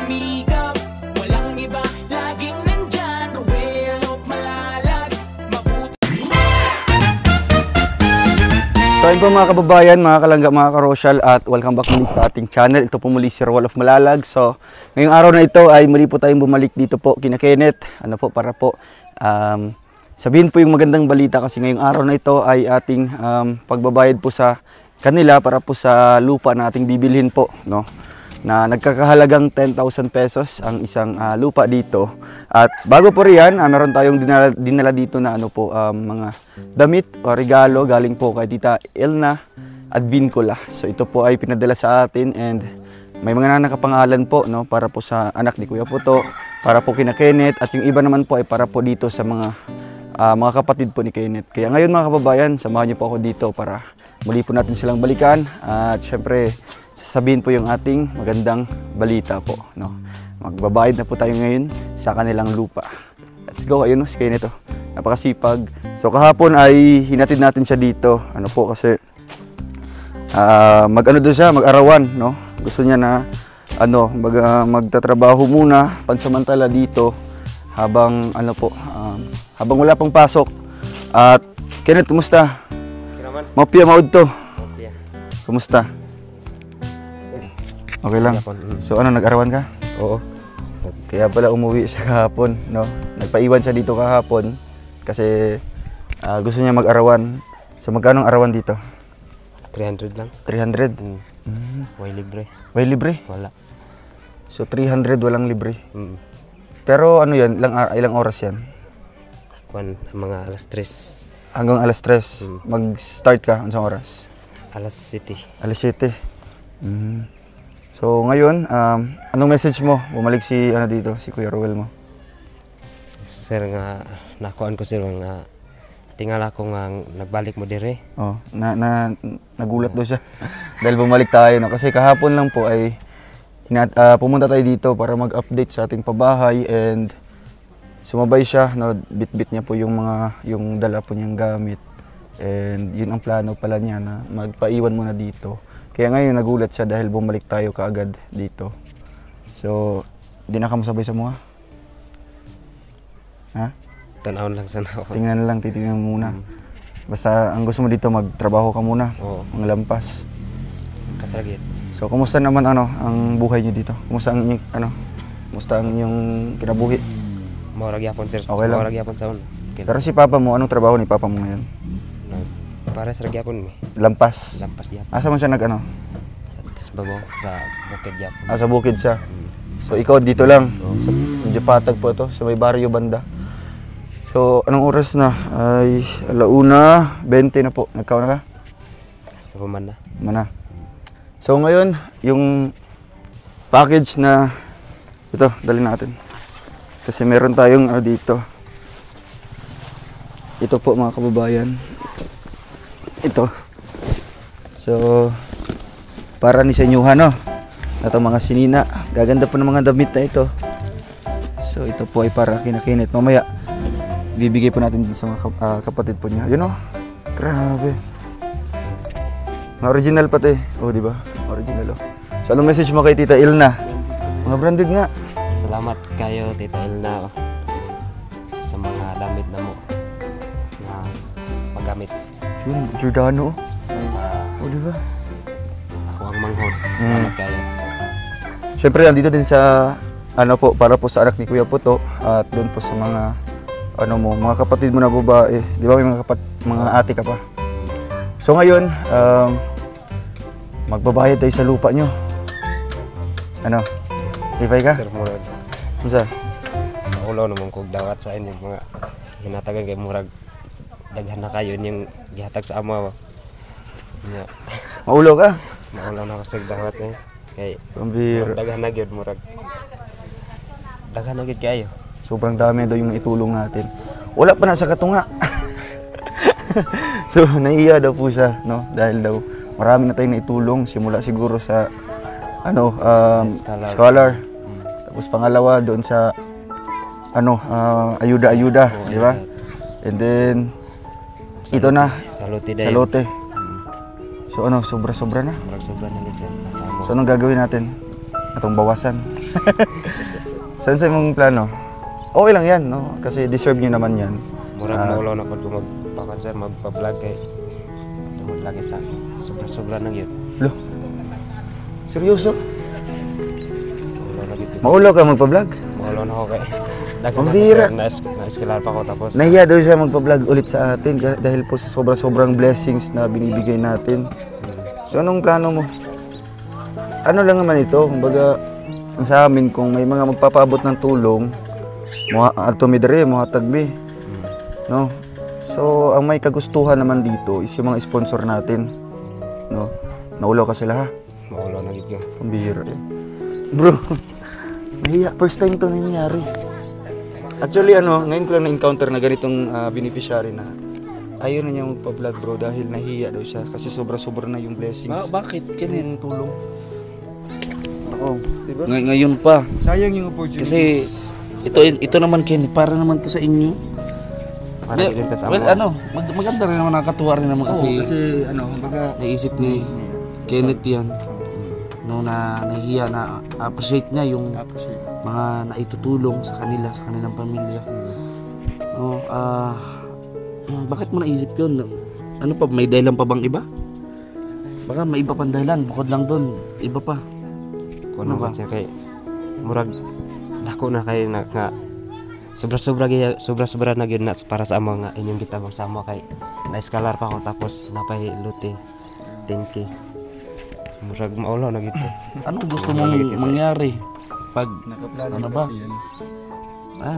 sumikap, walang iba, laging nandyan. Ruel of Malalag, mabuti. So ayun po mga kababayan, mga kalangga, mga karosyal, at welcome back muli sa ating channel. Ito po muli si Ruel of Malalag. So ngayong araw na ito ay muli po tayong bumalik dito po kina Kenneth. Ano po, para po sabihin po yung magandang balita, kasi ngayong araw na ito ay ating pagbabayad po sa kanila para po sa lupa na ating bibilhin po, no? Na nagkakahalagang 10,000 pesos ang isang lupa dito. At bago po riyan, meron tayong dinala dito na ano po, mga damit o regalo galing po kay Tita Elna Advincula. So ito po ay pinadala sa atin, and may mga nakapangalan po, no, para po sa anak ni Kuya Puto, para po kina Kenneth, at yung iba naman po ay para po dito sa mga kapatid po ni Kenneth. Kaya ngayon mga kababayan, samahan niyo po ako dito para muli po natin silang balikan, at syempre sasabihin po yung ating magandang balita po, no. Magbabayad na po tayo ngayon sa kanilang lupa. Let's go. Ayun, no, si Kenneth, oh, napakasipag. So kahapon ay hinatid natin siya dito, ano po, kasi mag-ano doon siya, mag-arawan, no. Gusto niya na ano, magtatrabaho muna pansamantala dito habang ano po, habang wala pang pasok. At Kenneth, kumusta? Mapia maud to. Kumusta? Okay lang. So ano, nag-arawan ka? Oo. Kaya pala umuwi siya kahapon, no? Nagpaiwan siya dito kahapon kasi gusto niya mag-arawan. So magkano ang arawan dito? 300 lang. 300? Way libre. Way libre? Wala. So 300 walang libre. Pero ano yan, ilang oras yan? Mga alas 3. Hanggang alas 3. Mag-start ka, anong oras? Alas 7. Alas 7. So ngayon, anong message mo? Bumalik si ano dito, si Kuya Ruel mo? Sir, nga nakuan ko sir nga tingala ko nga nagbalik mo dire. Oh, nagulat daw siya. Dahil bumalik tayo, no? Kasi kahapon lang po ay pumunta tayo dito para mag-update sa ating pabahay, and sumabay siya, no? Bit-bit niya po yung dala po niyang gamit. And yun ang plano pala niya, na magpaiwan muna dito. Kaya ngayon nagulat siya dahil bumalik tayo kaagad dito. So, di na ka masabay sa mga? Ha? Tanawon lang sana ako. Tingnan lang, titingnan muna. Basta ang gusto mo dito, magtrabaho ka muna. Oo. Mga lampas. Kasragit. So, kumusta naman ang buhay niyo dito? Kumusta ang inyong kinabuhi? Maurag yapon sir. Okay lang. Maurag yapon sa un. Pero si Papa mo, anong trabaho ni Papa mo ngayon? Para sa gyapon mi. Lampas. Lampas gyapon. Asa mo siya nag-ano? Sa babaw sa bukid gyapon. Sa bukid siya. So ikaw dito lang. So, medyo patag po ito, sa may baryo banda. So anong oras na? Ay 1:20 na po. Nagkaon na ka? Napaman na. Mana. So ngayon, yung package na ito, dali natin. Kasi meron tayong dito. Ito po mga kababayan. Ito. So para ni sa inyuhan, no? Itong mga sinina. Gaganda po ng mga damit na ito. So ito po ay para kina Kenneth. Mamaya bibigay po natin din sa mga kapatid po niya. Yun, oh. Grabe. Mga original pati. Oh, di ba? Original, oh. So anong message mo kay Tita Elna? Mga branded nga. Salamat kayo Tita Elna sa mga damit na mo na magamit. Yun, Giordano. Sa Oh, di ba? ako ang manghod. Salamat kayo. Siyempre, andito din sa ano po, para po sa anak ni Kuya Puto, at doon po sa mga mga kapatid mo na babae. Di ba may mga ate ka pa? So ngayon, magbabayad tayo sa lupa nyo. Ano? Ipay ka? Sir Murag. Masa? Maulaw naman kong dawat sa inyo mga hinatagan kay Murag. Daghan na kayo yung gihatag sa ama. Yeah. Maulo ka? Maulaw na kasi dawat eh. Kay Pambira. daghan na gyud Murag. Daghan na gyud kayo. Sobrang dami daw yung naitulong natin. Wala pa na sa katunga. So, naiiya daw po siya, no? Dahil daw marami na tayong naitulong, simula siguro sa scholar. Tapos pangalawa doon sa ayuda-ayuda, di ba? And then ito na, Salote dahil. salote. So sobra-sobra na. Murag sobra na gyud sir. Kasama. So anong gagawin natin? Atong bawasan. Saan sa mong plano? Okay lang yan, no? Kasi deserve nyo naman yan. Murag maulo na po kung magpakan sir, magpa-vlog kay tumod lagi sa sobra-sobra na yun. Lo, seryoso? Maulo na yun. Maulo ka magpa-vlog? Maulo na ako kay Ang dagan bira. na sir, na-escalar pa ako tapos Nahiya daw siya magpa-vlog ulit sa atin dahil po sa sobrang blessings na binibigay natin. So anong plano mo? Ano lang naman ito, kumbaga sa amin kung may mga magpapaabot ng tulong, ato midre, mga tagbi. No? So ang may kagustuhan naman dito is yung mga sponsor natin. No? Naulaw ka sila ha? maulo na yun. Ang bihira eh. Bro, nahiya. First time to nangyari. Actually, ngayon ko lang na-encounter na ganitong beneficiary na ayaw na niya magpa-vlog bro dahil nahiya daw siya kasi sobra-sobra na yung blessings. Bakit? Kinin tulong. Ako. Diba? Ngayon pa. Sayang yung opportunity. Kasi ito naman Ken, para naman to sa inyo. Para din ta sa Well, amo. maganda rin naman, nakakatuwa rin naman kasi, kasi kumbaga naisip ni Kenneth yan. No, na nahihiya na appreciate niya yung appreciate. mga naitutulong sa kanila, sa kanilang pamilya. No, bakit mo naisip yun? Ano pa, may dahilan pa bang iba? Baka may iba pang dahilan, bukod lang doon, iba pa. Kung Ano ano ba? siya kay murag dako na kay na nga sobra-sobra na gyud na para sa amo nga inyong gitabang sa amo kay na-escalar pa ako tapos napay lote 10K. Murag maulo na gyud. Anong gusto mong mangyari? Pag, Nakaplano ano na ba? kasi yan.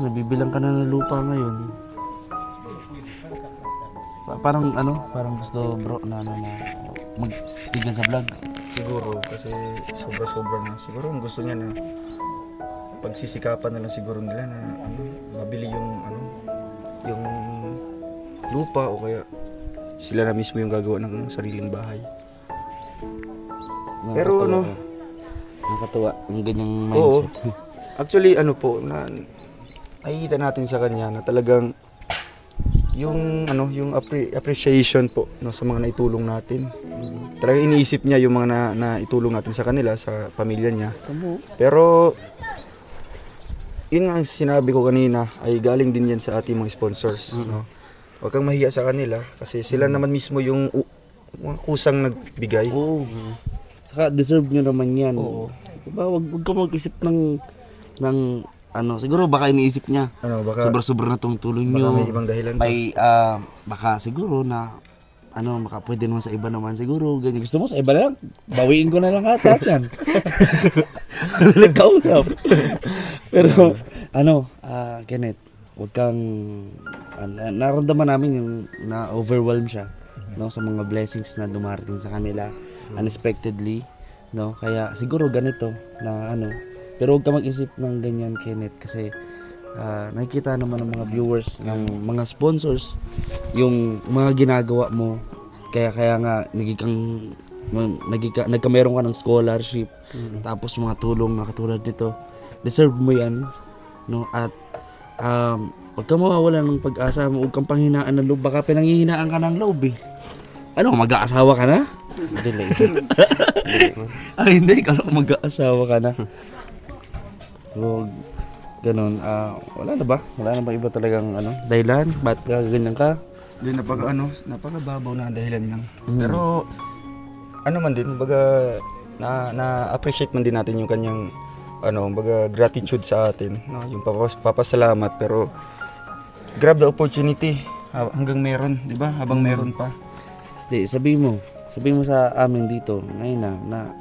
nabibilang ka na ng lupa ngayon. Parang gusto bro na magtigil sa vlog. Siguro kasi sobra-sobra na. Siguro ang gusto niya na pagsisikapan na lang siguro nila na mabili yung lupa o kaya sila na mismo yung gagawa ng sariling bahay. Pero Nakakatuwa ang ganyang oo. mindset. Actually nakikita natin sa kanya na talagang yung appreciation po sa mga naitulong natin. Talagang iniisip niya yung mga naitulong natin sa kanila, sa pamilya niya. Pero yun nga ang sinabi ko kanina ay galing din yan sa ating mga sponsors. No? Huwag kang mahiya sa kanila kasi sila naman mismo yung mga kusang nagbigay. Oo. Saka deserve nyo naman yan. Oo. Diba, wag ka mag-isip ng siguro baka iniisip niya. Baka Sobra-sobra na tong tulong baka nyo. may ibang dahilan pa. Baka siguro na baka pwede naman sa iba naman siguro. Ganyan. Gusto mo sa iba na lang? Bawiin ko na lang ata yan. Nagkausap. Pero, Kenneth, wag kang, naramdaman namin yung na-overwhelm siya, no, sa mga blessings na dumarating sa kanila, unexpectedly, no, kaya siguro ganito, na pero wag ka mag-isip ng ganyan, Kenneth, kasi, nakikita naman ng mga viewers, ng mga sponsors, yung mga ginagawa mo, kaya nga, nagkameron ka ng scholarship, tapos mga tulong na katulad nito, deserve mo yan, no, at huwag ka mawawala ng pag-asa mo, huwag kang panghinaan ng loob, baka pinanghihinaan ka ng loob eh. Mag-aasawa ka na? Dili. Ay hindi, kalau mag-aasawa ka na. So, ganun, wala na ba iba talagang dahilan, ba't ka ganyan ka? Hindi, napakababaw na ang dahilan lang. Pero, man din, baga, na-appreciate man din natin yung kanyang, baga, gratitude sa atin, no? Yung papasalamat, pero, grab the opportunity, hanggang meron, di ba? Habang meron pa. Di, sabihin mo sa amin dito, ngayon na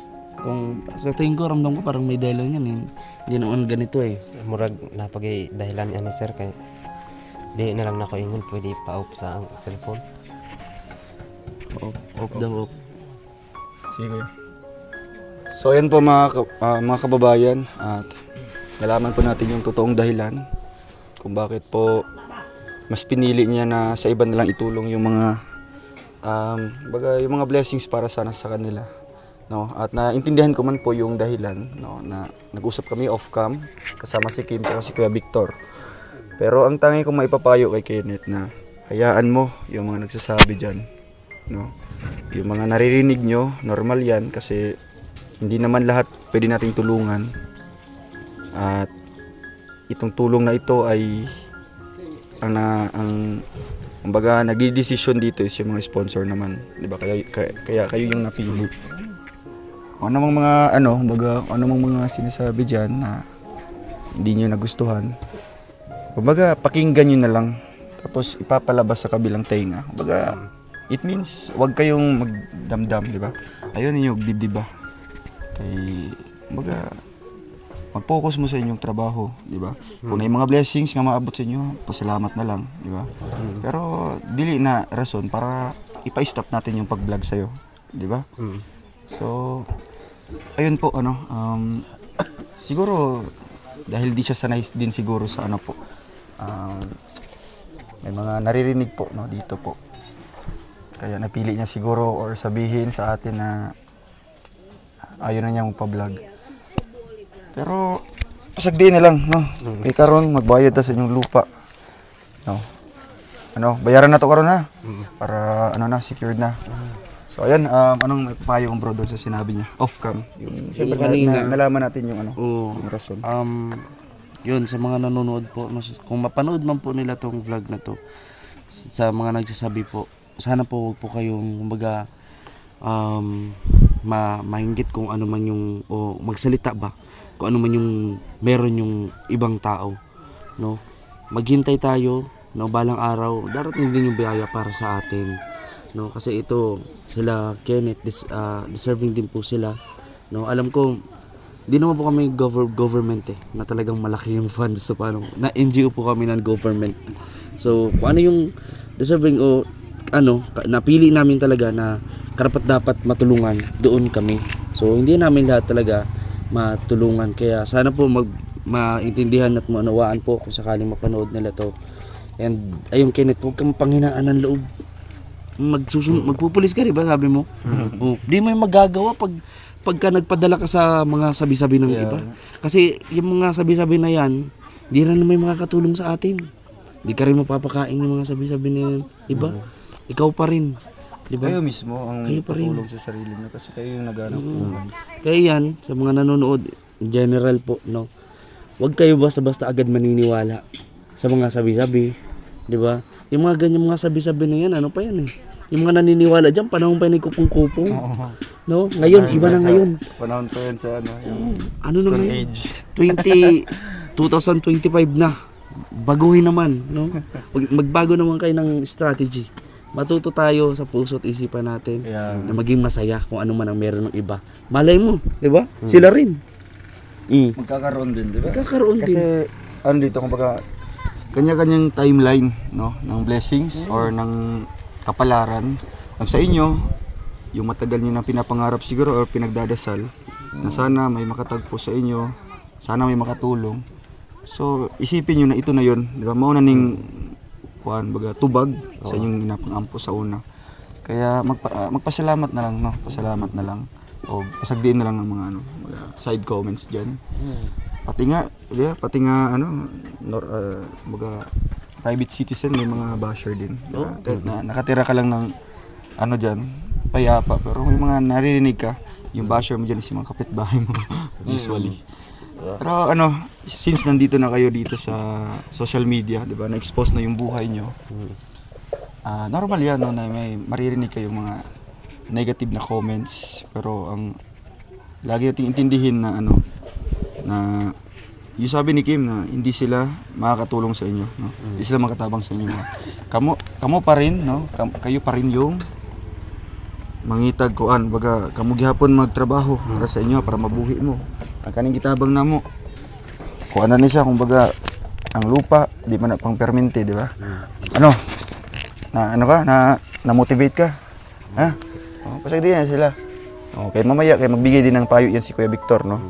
kung sa tingin ko, ramdam ko parang may dahilan yan, hindi naman ganito eh. Murag napagay dahilan ani sir kay di na lang nako ingon pwede pa-off sa ang cellphone. Off daw, off. Sige. So ayan po mga kababayan at nalaman po natin yung totoong dahilan kung bakit po mas pinili niya na sa iba na lang itulong yung mga yung mga blessings para sana sa kanila, no? At naintindihan ko man po yung dahilan, no, na nag-usap kami off cam kasama si Kim at si Kuya Victor. Pero ang tangi kong maipapayo kay Kenneth na hayaan mo yung mga nagsasabi diyan, no? Yung mga naririnig nyo, normal yan kasi hindi naman lahat pwede nating tulungan. At itong tulong na ito ay ang kumbaga nagdidesisyon dito is yung mga sponsor naman, 'di ba? Kaya kayo yung napili. Kung ano mang mga ano mang mga sinasabi diyan na hindi niyo nagustuhan, kumbaga pakinggan niyo na lang tapos ipapalabas sa kabilang tenga. Kumbaga it means wag kayong magdamdam, 'di ba? Ayun yung dibdib ba. Kumbaga mag-focus mo sa inyong trabaho, di ba? Kung may mga blessings nga maabot sa inyo, pasalamat na lang, di ba? Pero dili na rason para ipa-stop natin yung pag-vlog sa'yo, di ba? So, ayun po, siguro, dahil di siya sanay din siguro sa may mga naririnig po, no, dito po. Kaya napili niya siguro or sabihin sa atin na ayaw na niya magpa-vlog. Pero pasagdiin na lang, no. Kay karon magbayad ta sa inyong lupa. No. Bayaran na to karon ha. Para secured na. So ayan, anong may papayo kong bro doon sa sinabi niya? Off cam. Yung siyempre nalaman natin yung yung rason. Yun sa mga nanonood po, kung mapanood man po nila tong vlog na to, sa mga nagsasabi po, sana po wag po kayong kumbaga mahinggit kung ano man yung o magsalita ba kung ano man yung meron yung ibang tao, no? Maghintay tayo, no, balang araw darating din yung biyaya para sa atin, no? Kasi ito sila Kenneth deserving din po sila, no? Alam ko di naman po kami government na talagang malaki yung funds, so paano na NGO po kami ng government. So kung ano yung deserving o napili namin talaga na karapat dapat matulungan, doon kami. So hindi namin lahat talaga matulungan, kaya sana po maintindihan at maunawaan po kung sakaling mapanood nila to. And ayun Kenneth, huwag kang panghinaan ng loob. Magpupulis ka rin ba, sabi mo? Di mo yung magagawa pagka nagpadala ka sa mga sabi-sabi ng iba. Kasi yung mga sabi-sabi na yan, di rin may makakatulong sa atin. Di ka rin mapapakain yung mga sabi-sabi ng iba. Ikaw pa rin. Diba? Kayo mismo ang tutulong sa sarili niyo kasi kayo yung naghanap buhay. Kaya yan, sa mga nanonood, in general po, no, huwag kayo basta-basta agad maniniwala sa mga sabi-sabi, di ba? Yung mga ganyan mga sabi-sabi na yan, ano pa yan eh. Yung mga naniniwala dyan, panahon pa yung kupong-kupong. No? Ngayon, iba na ngayon. Panahon pa yan sa yung Stone Age. 2025 na. Baguhin naman, no? Magbago naman kayo ng strategy. Matuto tayo sa puso at isipan natin na maging masaya kung ano man ang meron ng iba. Malay mo, di ba? Sila rin. Magkakaroon din, di ba? Magkakaroon din. Kasi dito kumbaga kanya-kanyang timeline, no, ng blessings or ng kapalaran. Ang sa inyo, yung matagal niyo na pinapangarap siguro or pinagdadasal na sana may makatagpo sa inyo, sana may makatulong. So isipin niyo na ito na 'yon, di ba? Mauna ning tubag sa inyong ginapang-ampo sa una. Kaya magpasalamat na lang, no? Pasalamat na lang. O pasagdiin na lang ng mga side comments diyan. Pati nga private citizen, may mga basher din. Diba? Kahit na nakatira ka lang ng diyan, payapa, pero may mga naririnig ka, yung basher mo diyan is yung mga kapitbahay mo usually. Pero since nandito na kayo dito sa social media, 'di ba? Na-expose na yung buhay nyo. Normal 'yan, no, na may maririnig kayong mga negative na comments, pero ang lagi nating intindihin na na yung sabi ni Kim na hindi sila makakatulong sa inyo, no? Hindi sila makatabang sa inyo. Kamo pa rin, no? Kayo pa rin yung mangitag kuan, baga kamo gihapon magtrabaho para sa inyo, para mabuhi mo. Ang kaning gitabang namo. Kuan na ni siya kumbaga ang lupa di man na pang permente, di ba? Na-motivate ka? Ha? Pasagdihan sila. Okay, mamaya kay magbigay din ng payo yan si Kuya Victor, no?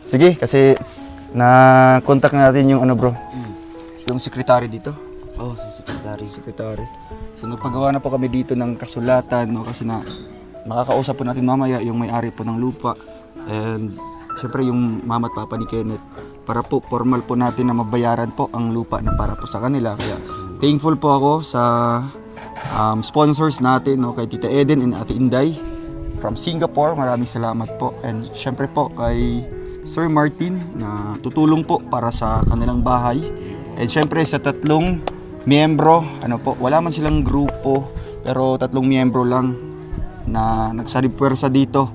Sige, kasi na-contact natin yung bro. Yung secretary dito. Si secretary. So nagpagawa na po kami dito ng kasulatan, no, kasi makakausap po natin mamaya yung may-ari po ng lupa. And syempre yung mama at papa ni Kenneth, para po formal po natin na mabayaran po ang lupa na para po sa kanila. Kaya thankful po ako sa sponsors natin, no, kay Tita Eden and Ate Inday from Singapore. Maraming salamat po. And syempre po kay Sir Martin na tutulong po para sa kanilang bahay. And syempre sa tatlong miyembro, ano po, wala man silang grupo, pero tatlong miyembro lang na nagsaripwersa dito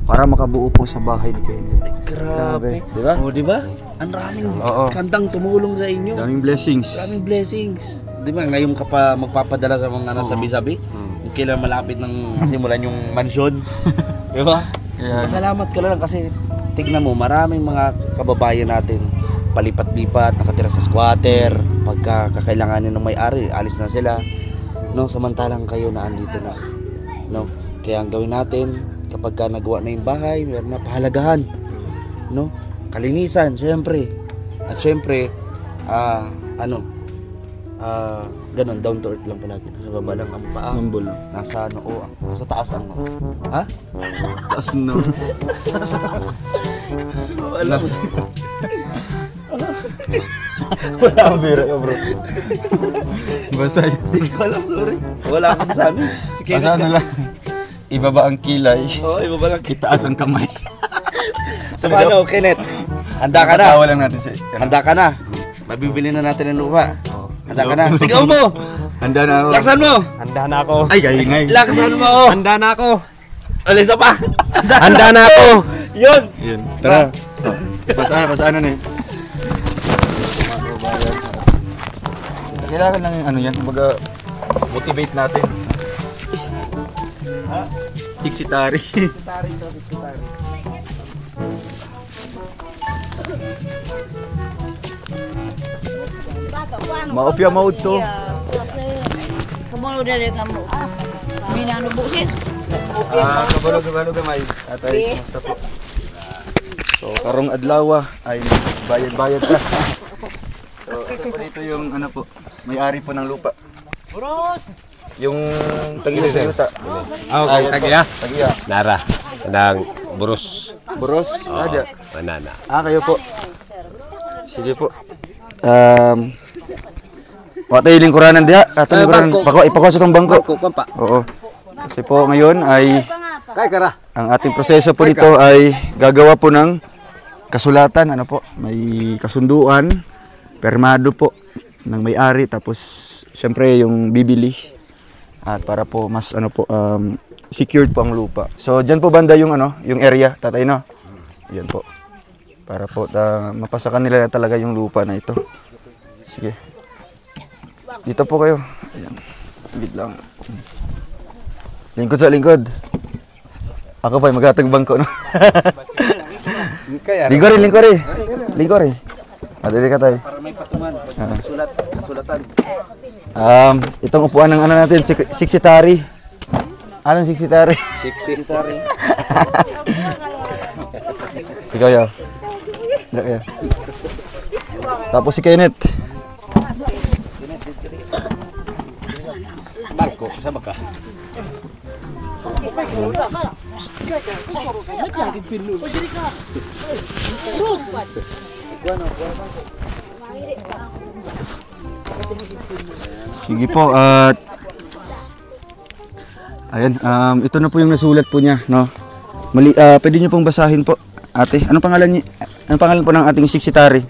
para makabuo po sa bahay ni Kenneth. Grabe. Di ba? O, di ba? Ang raming Oo. kantang tumulong sa inyo. Daming blessings. Maraming blessings. Di ba? Ngayon ka pa magpapadala sa mga nasabi-sabi. Kung kailan malapit ng simulan yung mansyon. Di ba? Kaya, Pasalamat ka lang kasi tignan mo, maraming mga kababayan natin palipat-lipat, nakatira sa squatter, pagka kakailanganin ng may-ari, alis na sila. No, samantalang kayo na andito na. No? Kaya ang gawin natin kapag ka nagawa na yung bahay, meron na pahalagahan. No? Kalinisan, syempre. At syempre, ganun, down to earth lang palagi. Nasa baba lang ang paa. humble. Nasa nasa taas ang ha? Taas na. Wala. Wala ang bira ka, bro. Basta Hindi ko alam, sorry. Wala akong sabi. Si Kenneth Basta ano lang. Ibaba ang kilay. Oo, iba ba lang. Itaas ang kamay. So paano, Kenneth? Handa ka na? Tawa lang natin siya. Handa ka na? Mabibili na natin ng lupa. Handa ka na? Sigaw mo! Handa na ako. Laksan mo! Handa na ako. Ay, kaingay. Laksan mo! Handa na ako. Alisa pa! Handa na ako. Yun! Yun. Tara. Basa ano na eh. Kailangan lang yung ano yan. Kumbaga, motivate natin. Siksitari. Maopya mode to. Kabalo dari kamu. Minano busit. Kabalo gamay. Atay, kumusta po? So, karong adlaw ay bayad-bayad ka. So, ito po dito yung ano po, may-ari po ng lupa. Yung Tagiya sa yuta. Okay, tagiya. Tagiya. Nara. Nang burus. Buros. Ada. Banana. Kayo po. Sige po. Watay lingkuranan diha. Atong lingkuranan. Ipako sa tong bangko. Kukumpa. Oo. Kasi po ngayon ay Kaya kara. ang ating proseso po dito ay gagawa po ng kasulatan. Ano po? May kasunduan. Permado po ng may-ari. Tapos syempre yung bibili. At para po mas ano po secured po ang lupa. So diyan po banda yung ano, yung area, tatay no. Yan po. Para po mapasakan nila na talaga yung lupa na ito. Sige. Dito po kayo. Ayan. Bit lang. Lingkod sa lingkod. Ako pa magatag bangko no. Lingkod eh. Adili ka tayo. Para may patuman. Kasulatan. Itong upuan ng ano natin, siksitari. Anong siksitari? Secretary. Ikaw yaw. Diyan. Tapos si Kenneth. Marco, sama ka? Sige po, at ayan, ito na po yung nasulat po niya, no? Pwede niyo pong basahin po, ate. Anong pangalan niyo? Anong pangalan po ng ating siksitari?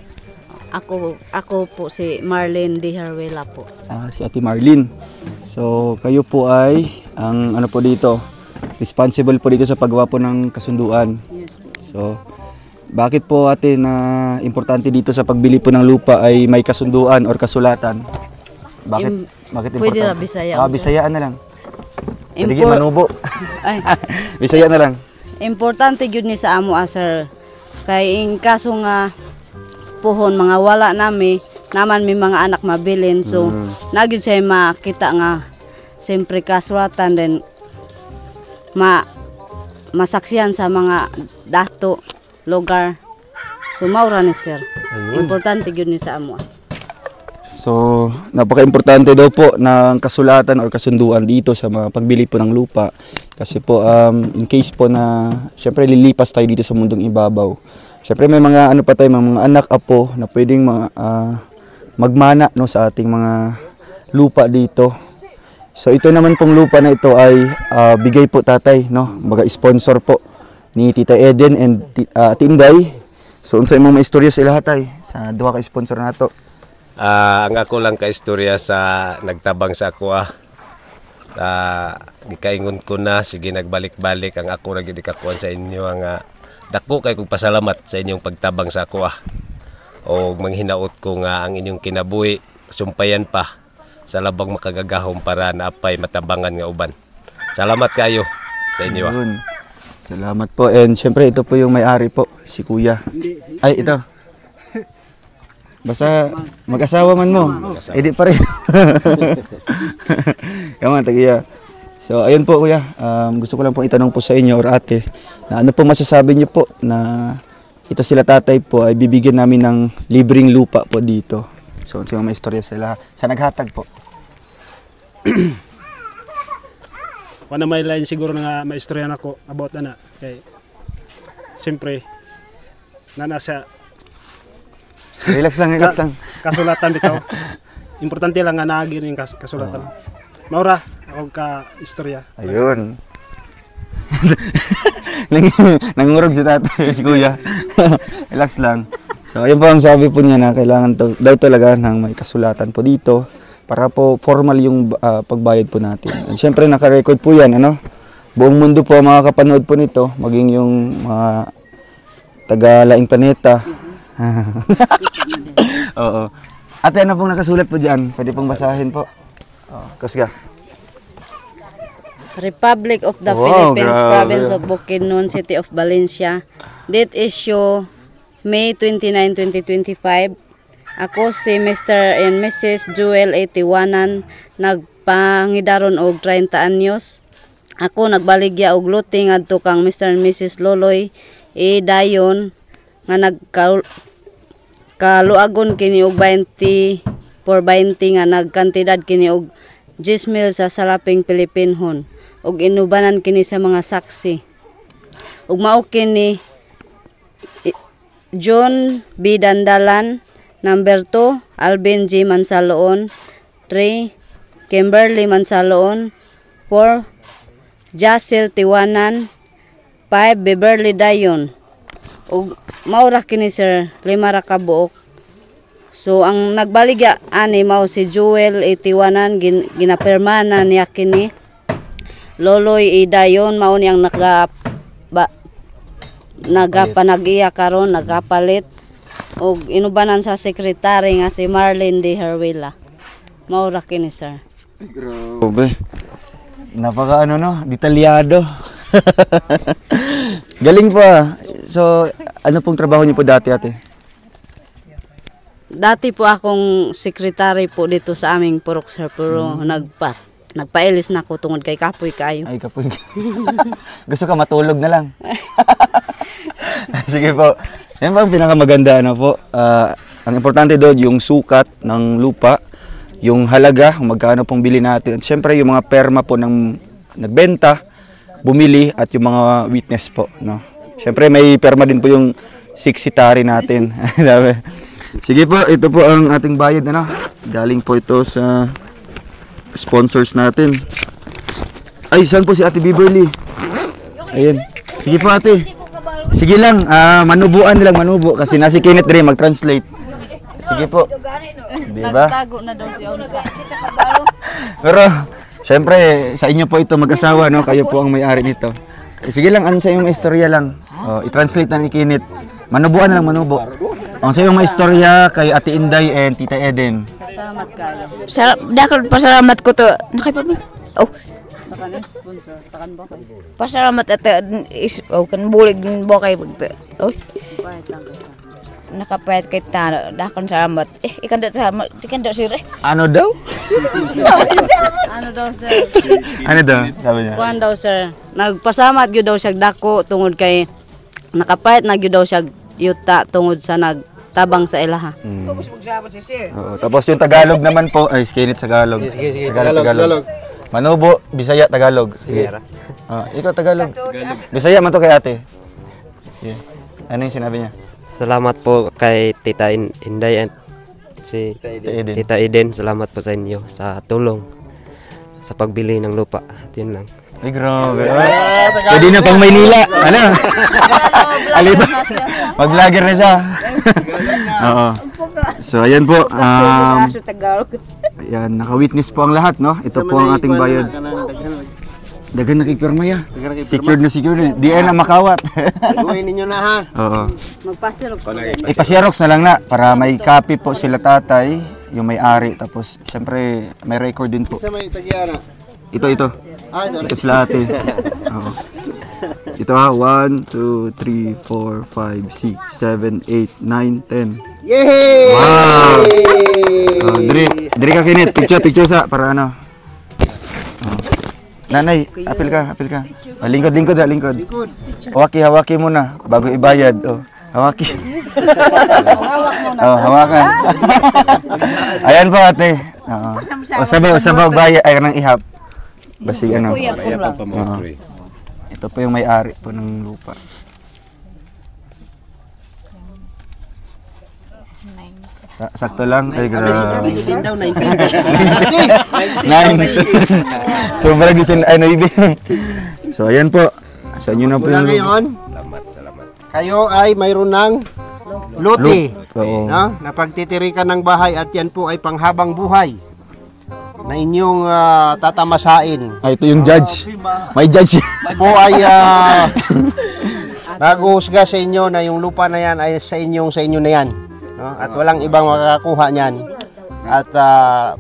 Ako po si Marlene Di Harwela po. Si Ate Marlene. So, kayo po ay ang ano po dito, responsible po dito sa paggawa po ng kasunduan. So, bakit po ate na importante dito sa pagbili po ng lupa ay may kasunduan or kasulatan? Bakit importante? Pwede na Bisaya. Bisayaan na lang. Sige, Impor- manubo. Ay, Bisaya na lang. importante gyud ni sa amo sir. Kay in kaso nga puhon mga wala nami naman may mga anak mabilin so nagyud say makita nga siyempre kasulatan then masaksiyan sa mga dato lugar. So maura ni sir. Importante gyud ni sa amo. So, napaka-importante daw po ng kasulatan or kasunduan dito sa mga pagbili po ng lupa. Kasi po, in case po na, syempre lilipas tayo dito sa mundong ibabaw. Syempre may mga ano pa tayo, mga anak, apo na pwedeng magmana no, sa ating mga lupa dito. So, ito naman pong lupa na ito ay bigay po tatay, no? Mga sponsor po ni Tita Eden and Tinday. So unsa imong maistorya sa ilaha tay sa duha ka sponsor nato? Ang ako lang ka istorya sa nagtabang sa ako sa gikaingon ko na sige nagbalik-balik ang ako ra gyud ikakuan sa inyo ang dako kay kog pasalamat sa inyong pagtabang sa ako o manghinaot ko nga ang inyong kinabuhi sumpayan pa sa labang makagagahom para naapay matabangan nga uban. Salamat kayo sa inyo. Yun. Salamat po. And syempre ito po yung may-ari po, si Kuya. Ay, ito. Basta mag-asawa man mo. Eh di pa rin. Come on, tagiya. So ayun po Kuya, gusto ko lang po itanong po sa inyo or ate, na ano po masasabi niyo po na ito sila tatay po ay bibigyan namin ng libreng lupa po dito. So sa mga istorya sila sa naghatag po. Wala may line siguro nga maistorya nako about ana kay siyempre na nasa Relax lang, relax lang. kasulatan bitaw. Importante lang nga naagi rin kasulatan. Maura ako ka istorya. Ayun. Nangurog si tatay, si Kuya. Relax lang. So ayun po ang sabi po niya na kailangan daw talaga ng may kasulatan po dito para po formal yung pagbayad po natin. And syempre naka-record po yan, ano? Buong mundo po makakapanood po nito, maging yung mga taga-laing planeta. Oo. Ate, ano pong nakasulat po dyan? Pwede pong basahin po. Kasga. Republic of the Wow, Philippines, grabe. Province of Bukidnon, City of Valencia. Date issue May 29, 2025. Ako si Mr. and Mrs. Joel Etiwanan, nagpangidaron og 30 anyos. Ako nagbaligya og luting adto kang Mr. and Mrs. Loloy E. Dayon nga nagkaluagon kini og 20 por 20 nga nagkantidad kini og 10,000 sa salaping Pilipinhon ug inubanan kini sa mga saksi. Ug mao kini John B. Dandalan, number 2, Alvin G. Mansaloon, 3, Kimberly Mansaloon, 4, Jacel Tiwanan, 5, Beverly Dayon. Ug maura kini sir, 5 ra ka buok. So ang nagbaligya ani mao si Joel Etiwanan, ginapirmana niya kini. Loloy Dayon mao niyang nagapanag-iya karon, nagapalit og inubanan sa sekretary nga si Marlene De Herwila. Maura kini sir. Grabe. Napaka ano no, detalyado. Galing pa. So, ano pong trabaho niyo po dati, ate? Dati po akong sekretary po dito sa aming purok sir, pero nagpailis na ako tungod kay kapoy kayo. Ay, kapoy. Gusto ka matulog na lang. Sige po. Yan ba ang pinakamaganda ano po? Ang importante doon yung sukat ng lupa, yung halaga, kung magkano pong bili natin. At syempre yung mga perma po ng nagbenta, bumili at yung mga witness po, no. Syempre may perma din po yung siksitary natin. Sige po, ito po ang ating bayad, ano. Galing po ito sa sponsors natin. Ay, saan po si Ate Beverly? Ayun. Sige po, ate. Sige lang, manubuan nilang manubo kasi nasi Kenneth rin mag-translate. Sige po. Diba? Nagtago na daw siya. Pero, syempre, sa inyo po ito mag-asawa, no? Kayo po ang may-ari nito. Sige lang, ano sa iyong istorya lang? I-translate na ni Kenneth. Manubuan na lang, manubo. Ang sa iyong istorya kay Ate Inday and Tita Eden. Salamat kayo. Dakal pasalamat ko to. Nakaipamin. Oh, Takan sponsor, takan ba kayo? pasalamat at kan bulig bo kay bagta. Oh, Pahit lang kayo. nakapayat kay ta. Dakal salamat. Ikan dak salamat. Ikan dak sir. Ano daw? Ano daw sir? Ano daw? Sabi niya. Kuan daw sir. Nagpasamat gyud daw siya dako tungod kay nakapayat na gyud daw siya yuta tungod sa nagtabang sa ilaha. Oo, tapos yung Tagalog naman po, ay Kenneth Tagalog. Sige, Tagalog. Manubo, Bisaya, Tagalog. Sige. Ikaw Tagalog. Bisaya man to kay ate. Sige. Ano yung sinabi niya? Salamat po kay Tita Inday at si Eden. Tita Eden. Salamat po sa inyo sa tulong sa pagbili ng lupa. At yun lang. Ay, grabe. Pwede na pang Maynila. Ano? Aliba. Mag-vlogger na siya. Oo. So, ayan po. Ayan, naka-witness po ang lahat, no? Ito po ang ating bayad. Dagan nakipirma ya. Secured na secured. Di na makawat. Gawin ninyo na ha. Oo. Magpasirok po. Ipasirox na lang na para may copy po sila tatay, yung may-ari. Tapos, syempre, may record din po. Sa may tagiana. Ito. Ah, ito. Ito sila ate. Oo. Ito ha, 1, 2, 3, 4, 5, 6, 7, 8, 9, 10. Yay! Wow! Diri ka kinit, picture sa para ano. Nanay, apil ka. Lingkod. Hawaki muna bago ibayad. Hawaki. Hawakan. Ayan po ate. Sabaw bayad ay nang ihap. Basi ano. Ito po yung may-ari po ng lupa. Sakto lang. Ay, grabe. Daw 19. 9. Sobrang gisin ay naibig. So ayan po. Sa inyo na po Mula yung ngayon, kayo ay mayroon ng lote. Oo. No? Na pagtitirikan ng bahay at yan po ay panghabang buhay na inyong tatamasain. Ay, ito yung judge. May judge. Po ay nag-uusga sa inyo na yung lupa na yan ay sa inyo na yan. No? At walang ibang makakakuha niyan. At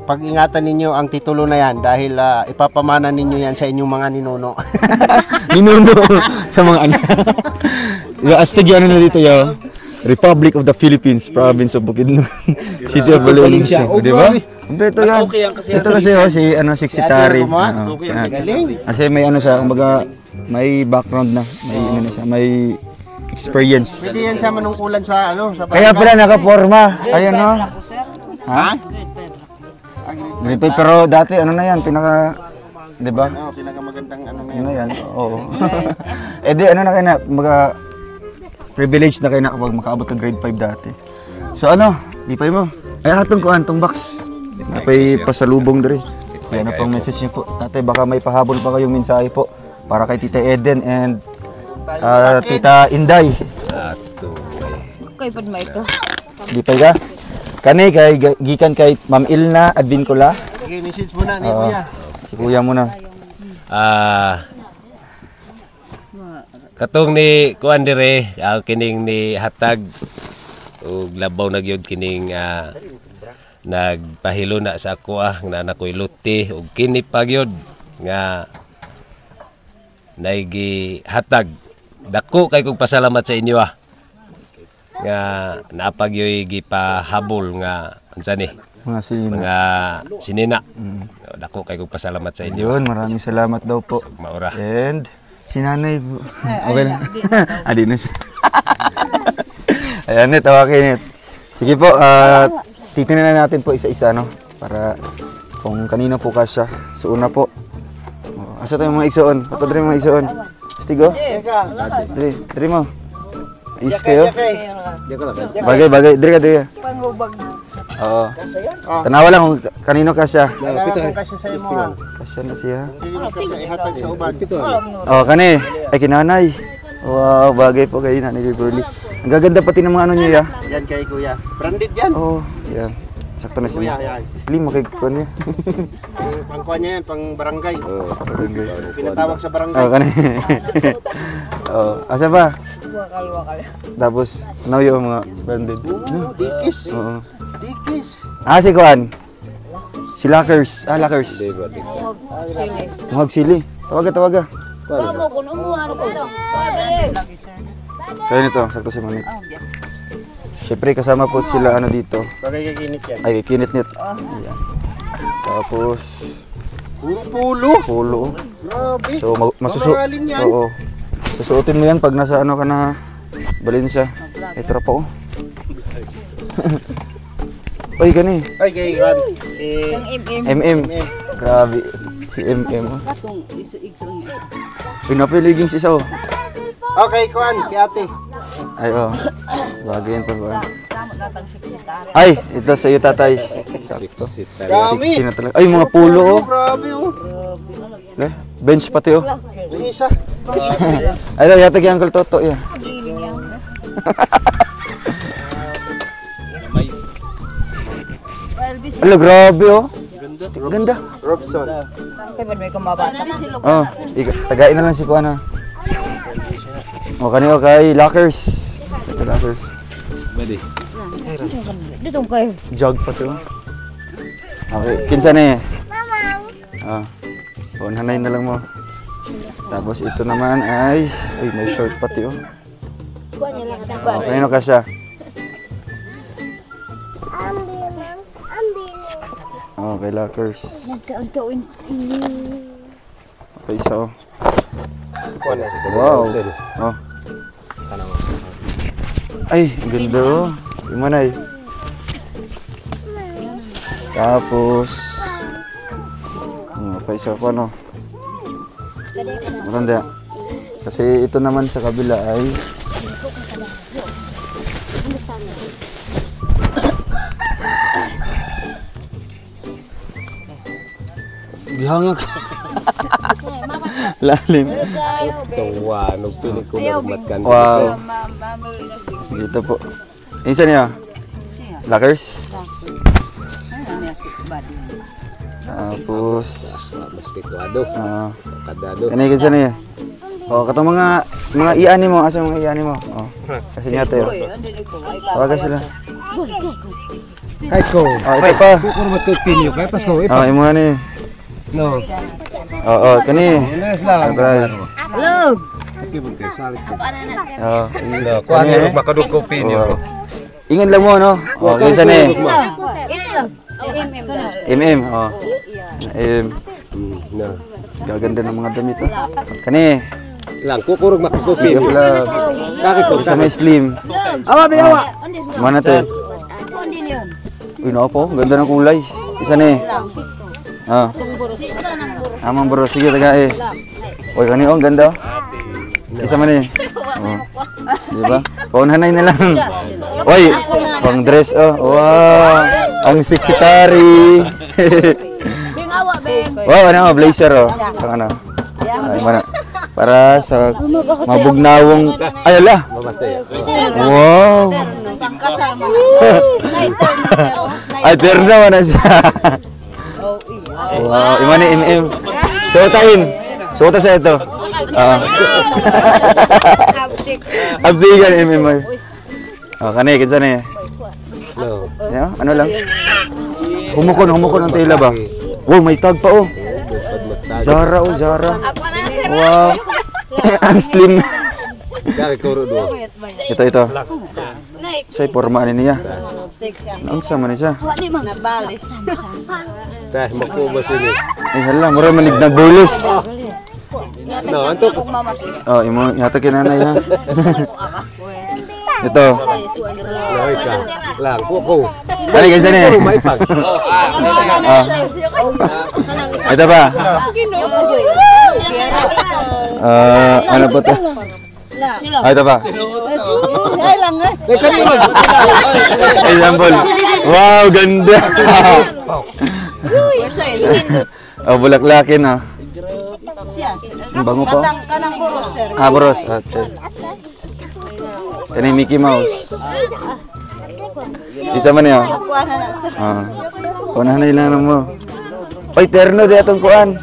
pag-ingatan ninyo ang titulo na yan dahil ipapamana ninyo yan sa inyong mga ninuno. Ninuno sa mga anak. Astig yan na dito yung Republic of the Philippines, Province of Bukidnon, City of Valencia. Di ba? Ito yan. Ito kasi si Secretary. Kasi may ano siya, kumbaga may background na, may ano na siya, may experience. Pwede yan sa manungkulan sa sa Kaya pala nakaporma. Ayan no. Ha? Grade 5, pero dati ano na yan, pinaka, di ba? Pinakamagandang ano na Ano yan, oo. Eh di ano na kayo na, mga privilege na kayo na kapag makaabot ng grade 5 dati. So ano, lipay mo. Ay atong kuhan, tong box. Napay pasalubong diri. Yan na pang message niyo po. Tatay, baka may pahabol pa kayong mensahe po para kay Tita Eden and Tita Inday. Kay pud mo ito. Lipay ka? Kani kay gikan kay Ma'am Ilna Advincula. Sige, message muna ni Kuya. Si Kuya muna. Katong ni kuan dire, kining ni hatag ug labaw na gyud kining nagpahilo na sa ako nga nakoy luti ug kini pa gyud nga naigi hatag. Dako kay kog pasalamat sa inyo nga naapag yoy gipahabol nga unsa ni Mga sinina. mga sinina. Dako kay kog pasalamat sa inyo. Yun, maraming salamat daw po. Maura. And si nanay, okay na. Adi na siya. Ayan, tawakin. Sige po, titingnan na natin po isa-isa, no? Para kung kanino po kasya. So una po. Asa tayo mga igsoon? Pato diri mga igsoon. Stigo? Diri mo. Is kayo? Bagay. Diri ka. Oo. Tanawa lang kung kanino kasya. Kasi sa imo. Kasya na siya. Ihatag sa uban. Oh, kani. Ay, kinanay. Wow, bagay po kayo, Nanay Beverly. Ang gaganda pati ng mga ano niyo, ya. Yan kay Kuya. Branded yan. Oh, yan. Sakto na siya. Kuya, yan. Slim, makikikuha niya. Pangkuha niya yan, pang barangay. Barangay. Pinatawag sa barangay. Oh, kani. Oh, asa ba? Tapos, ano yung mga branded? Dikis. Oo. Dikis. Si Kuan. Si Lockers. Lockers. Muhag sili. Tawaga. Kaya nito, sakto si Manit. Siyempre, kasama po sila ano dito. Bagay kay Kinit yan. Ay, kinit-nit. Ayan. Tapos, Pulo. pulo. Grabe. So, Mamahalin yan. Oo. Susuotin mo yan pag nasa ano ka na Valencia. Ay, tropa oh. Oy, gani. Ay, kay Juan. MM. Grabe. Si MM. Oh. Pinapiliging si Sao. Okay, Kuan. Kay ate. Ay, oh. Bagay yan pa ba? Ay, ito sa iyo, tatay. Sakto. Dami. 60 na talaga. Ay, mga pulo oh. Grabe oh. Bench pati oh. Yung isa. Ay, yata kay Uncle Toto ya. Hello, grabe oh. Ganda. Robson. Kaya ba may kumabata? Oh, tagain na lang si Kuana. Oh, kanino kay Lockers. Kay Lockers. Badi. Dito kayo. Jog pa to. Okay, kinsa na eh. Ah. Oh, nanay na lang mo. Tapos ito naman ay may short pati oh. Oh, kanino ka siya? Oh, kay Lockers. Okay, so. Wow. Oh. Ay, ang ganda oh. Yung manay. Tapos. Okay, so ano? Maganda. Kasi ito naman sa kabila ay gihangak. Lalim. Tuwa, nagpinig ko magmatkan. Wow. Dito po. Insan niya? Lockers? Tapos Maski kuado. Kadado. kanay kinsa niya? Oh, katong mga iani mo, asa mga iani mo? Oh. Kasi niya tayo. Tawagan sila. Kay ko. Oh, ito pa. Kurmat ko pinyo kay Pasko. Oh, imo ni. No. Oo, kani. Yes lang. Hello. Oo. Kuha ni makadug ko pinyo. Ingon lang mo, no? O, kinsa ni? MM, oh. No. Gaganda ng mga damit, oh. Kani. Lang kukurog makadug pinyo. Kakit ko. Isa may slim. Awa biyawa. Mana te? Uy, no po. Ganda ng kulay. Isa ni. Ah. Amang bro. Sige, taga eh. Uy, kani, oh. Ganda, oh. Isa man eh. Oh. Diba? Paunhanay na lang. Uy, pang dress, oh. Wow. Ang sexy tari. Wow, ano, blazer, oh. Saan ano? Ay, mana. Para sa mabugnawong... Ay, ala! Wow! Ay, terno na siya. Wow, ima ni MM. Suotain. Suota sa ito. Abdigan MM. Oh, kanay, kinsa ni? No. Ano lang? Humukon ang tela ba? Wow, may tag pa oh. Zara oh, Zara. Wow. Ang slim. Kay kuro do. Ito. Say porma niya. Ang sama ni siya. Tah makuha sini. Ay hala, mura manig na bulis. No, anto. Oh, imo yata kinanay ha. Ito. Loy ka. Lang ko. Kali kasi ni. Ito pa. Ano po to? Ito pa. Example. Wow, ganda. Oh, bulaklakin ah. Ang bango pa. Ah, boros. Ate. Ini Mickey Mouse. Isa man niya. Kunahan na ilan mo. Oy, terno de atong kuan.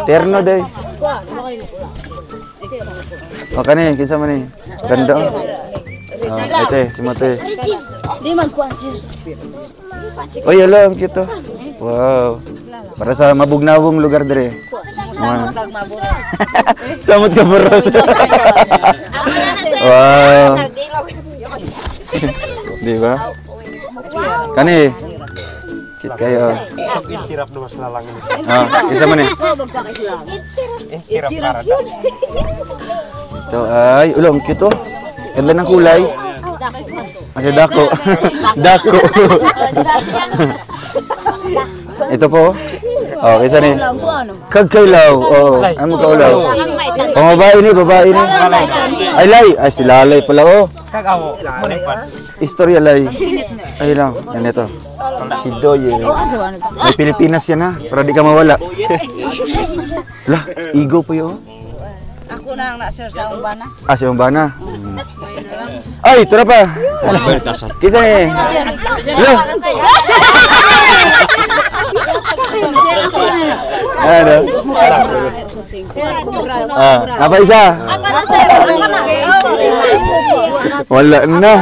Terno de. O kani, kinsa man ni? Ganda. Ate, si Mate. Di man kuan sir. Oy, hello, ang cute to. Wow. Para sa mabugnawong lugar dire. Samot ka boros. Wow. Di ba? Kani. Kit kayo. Hirap na mas lalang ini. Ah, isa man eh. Hirap para. Ito ay, ulong cute oh. Ganda ng kulay. Ay, dako. Dako. Ito po. Oh, isa ni. Kagkailaw. Oh, ano ka ulaw? Oh, babae ni. Ay, lay. Ay, si lalay pala oh. Istorya lay. Ay lang, ganito. Si Doy. May Pilipinas yan ha, para di ka mawala. Lah, igo po yun. Ako na ang na-sir sa umbana. Ah, si Umbana. Ay, ito na pa. Kisa eh. Lo. Ano? Apa isa? Wala na.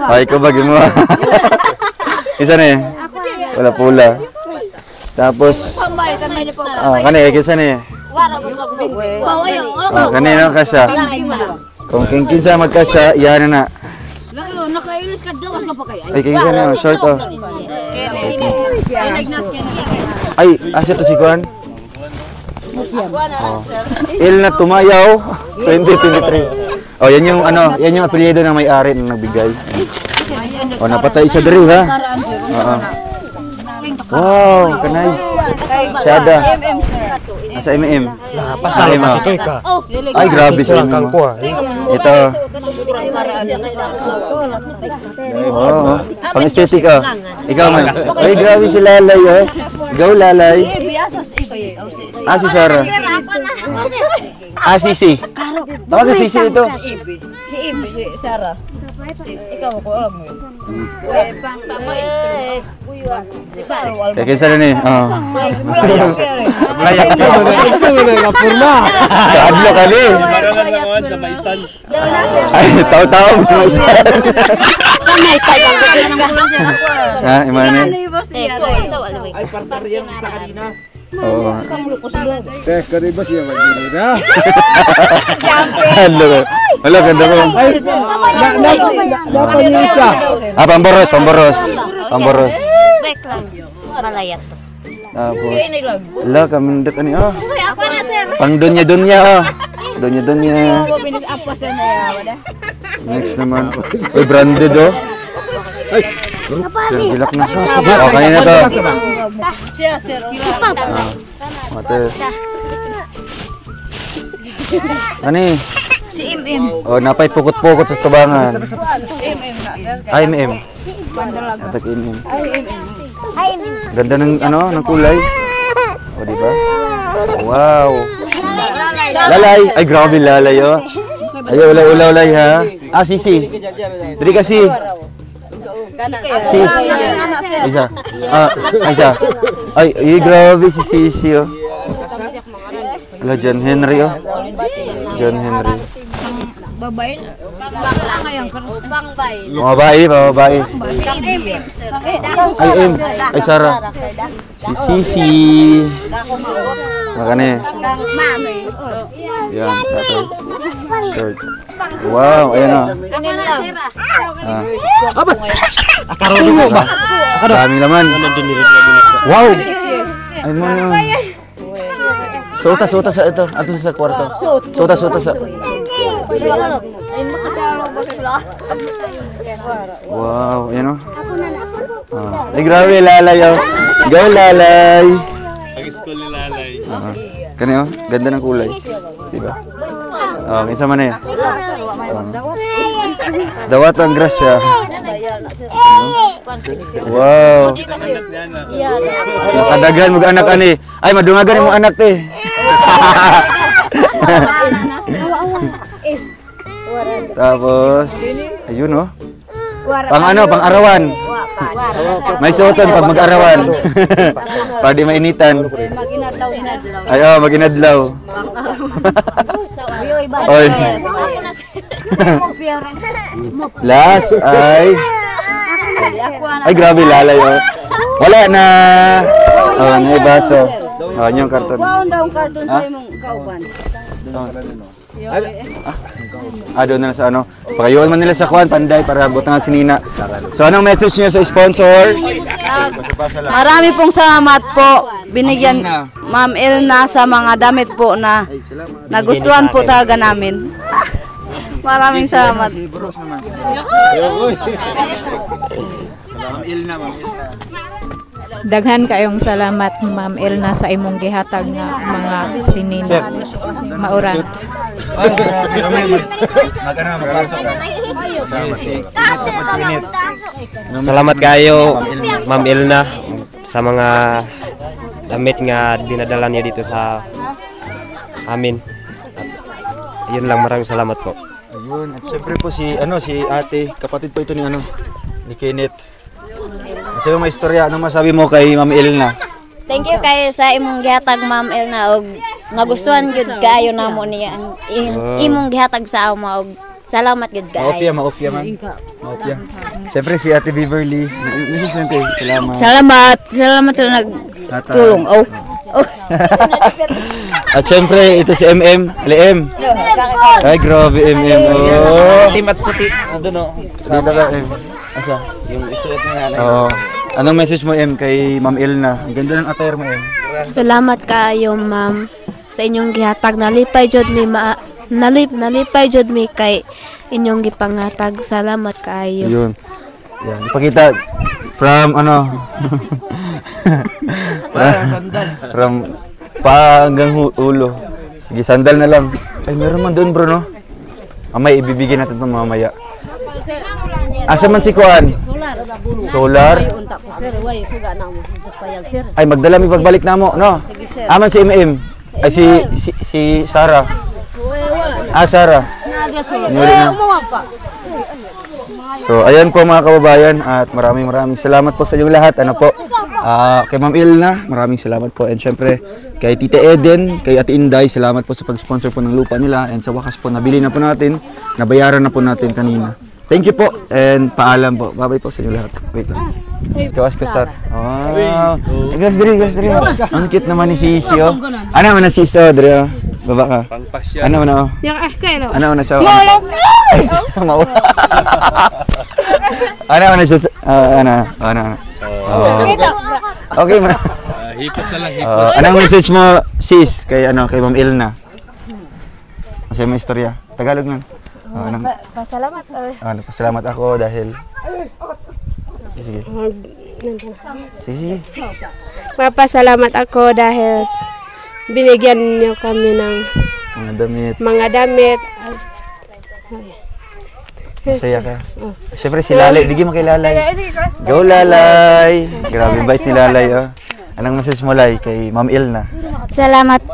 Ay, ko bagi mo. Isa na eh. Wala pula. Tapos, kanina, kisa na eh. Kanina kasya. Kung kinsa magkasya, yan na. Ay, kinsa na, short oh. Ay, asa to si Juan? Il na tumayaw 2023. Oh, yan yung ano, yan yung apelyido ng may-ari na nagbigay. Oh, napatay siya diri ha. Wow, nice. Chada. Sa MM. Pasal ka. Ay, grabe siya. Ito. Oh, pang estetik oh. Ikaw man. Ay, grabe si Lalay oh. Ikaw Lalay. Ah, si Sarah. Ah, Sisi. Tawag ka Sisi ito. Si Sarah. Ikaw ko alam mo yun. Kaya kinsa na ni? Oh. Layak sa mga kapurma. Kaadlo ka ni. Ay, tao-tao mas maisan. Ha, imane? Ay, parpariyan sa kanina. Oo. Teh, kari ba siya mag-gini na? Hello. Hello, ganda ko. Napanisa. Ah, pamboros, pamboros. Pamboros. Back lang. Malayat. Tapos, ala, kamindot ani oh. Pang dunya-dunya oh. Dunya-dunya. Next naman. Uy, branded oh. Ay, gilak na. Oh, kanina to. Mate. Ani? Si MM. Oh, napay pukot-pukot sa tubangan. Ay, MM. Atak MM. Ganda ng ano, ng kulay. O, di ba? Wow. Lalay. Ay, grabe lalay, oh. Ay, ulaw-ulay, ha? Ah, Sisi. Dali kasi. Sis. Isa. Ah, isa. Ay, grabe si Sisi, oh. Ala, John Henry, oh. John Henry. Babae. Babae, babae. Ay, M. Ay, Sarah. Si Sisi. Makanya. Yan, tatay. Short. Wow, ayan o. Akarunong ba? Dami naman. Wow! Ay mo yun. Suta sa ito. Ato sa kwarto. Suta sa. Wow, ayan o. Ay, grabe, Lalay o. Go, Lalay. Pag-school ni Lalay. Kani o, ganda ng kulay. Diba? Oh, kinsa man eh. Dawat ang grasya. Wow. Nakadagan mo anak ani. Ay, madungagan mo anak te. Tapos, ayun oh. Pang ano, pang arawan. May suoton pag mag-arawan. Para di mainitan. Ay, oh, mag-inadlaw. Oy. Last ay grabe, Lalay oh. Wala na. Oh, may baso. Oh, yung karton. Kuhaon daw ang karton sa imong kauban. Doon na sa ano. Pakayuan man nila sa kuwan, panday para butang sinina. So, anong message niyo sa sponsors? Marami pong salamat po. Binigyan Ma'am Elna sa mga damit po na nagustuhan po talaga namin. Maraming salamat. Daghan kayong salamat Ma'am Elna sa imong gihatag nga mga sinina. Mauran. Magana magpasok ka. Salamat kayo, Ma'am Elna, sa mga damit nga dinadala niyo dito sa amin. At yun lang, maraming salamat po. Ayun, at syempre po si ate, kapatid po ito ni Kenneth. Kasi yung may istorya, anong masabi mo kay Ma'am Elna? Thank you kayo sa imong gihatag, Ma'am Elna, og nagustuhan gyud kaayo namo niya ang imong gihatag sa amo, og salamat gyud kaayo. Maopya man. Maopya. Siyempre si Ate Beverly, Mrs. Mente, Salamat sa nagtulong. At siyempre ito si MM, LM. Ay grabe MM. Oh. Timat puti. Ano no? Dito ba M? Asa? Yung isuot niya. Oo. Anong message mo M kay Ma'am Elna? Ang ganda ng attire mo M. Salamat kaayo, ma'am, sa inyong gihatag. Nalipay jud mi nalipay jud mi kay inyong gipanghatag. Salamat kaayo. Yun. Yan, ipakita from from pa hanggang ulo. Sige, sandal na lang. Ay, meron man doon, bro, no? Mamaya, ibibigay natin ito mamaya. Asa man si Kuan? Solar? Ay, magdala mi pagbalik na mo, no? Aman si MM. Ay, si Sarah. Sarah. So, ayan po mga kababayan at maraming salamat po sa inyong lahat. Ano po? Kay Ma'am Elna, maraming salamat po. And syempre, kay Tita Eden, kay Ate Inday, salamat po sa pag-sponsor po ng lupa nila. And sa wakas po, nabili na po natin, nabayaran na po natin kanina. Thank you po and paalam po. Bye-bye po sa inyo lahat. Wait lang. Kawas kasat. Wow. Gas diri. Ang cute naman ni Sisi, oh. Ano man na Sisi, Dre, oh. Baba ka. Ano man, oh. Ano man na siya. Maula. Ano man na siya. Ano. Okay man. Hipos na lang, hipos. Anong message mo, sis, kay Ma'am Elna? Kasi may istorya. Tagalog lang. Pasalamat. Pasalamat ako dahil Sige. Papasalamat ako dahil binigyan niyo kami ng mga damit. Masaya ka. Siyempre si Lalay, bigyan mo kay Lalay. Go Lalay. Grabe bait ni Lalay, oh. Anong message mo, Lay, kay Ma'am Elna? Salamat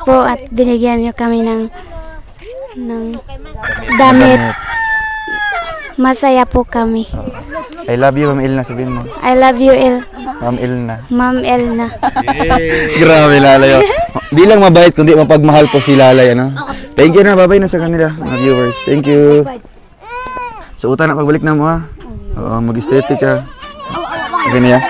po at binigyan niyo kami ng damit. Masaya po kami. I love you, Ma'am Elna, sabihin mo. I love you, Ma'am Elna. Ma'am Elna. Grabe, Lalay. Di lang mabait, kundi mapagmahal po si Lalay, ano? Thank you na, babay na sa kanila, mga viewers. Thank you. So, uta na pagbalik na mo, ha? Oo, mag-aesthetic ka. Okay na yan?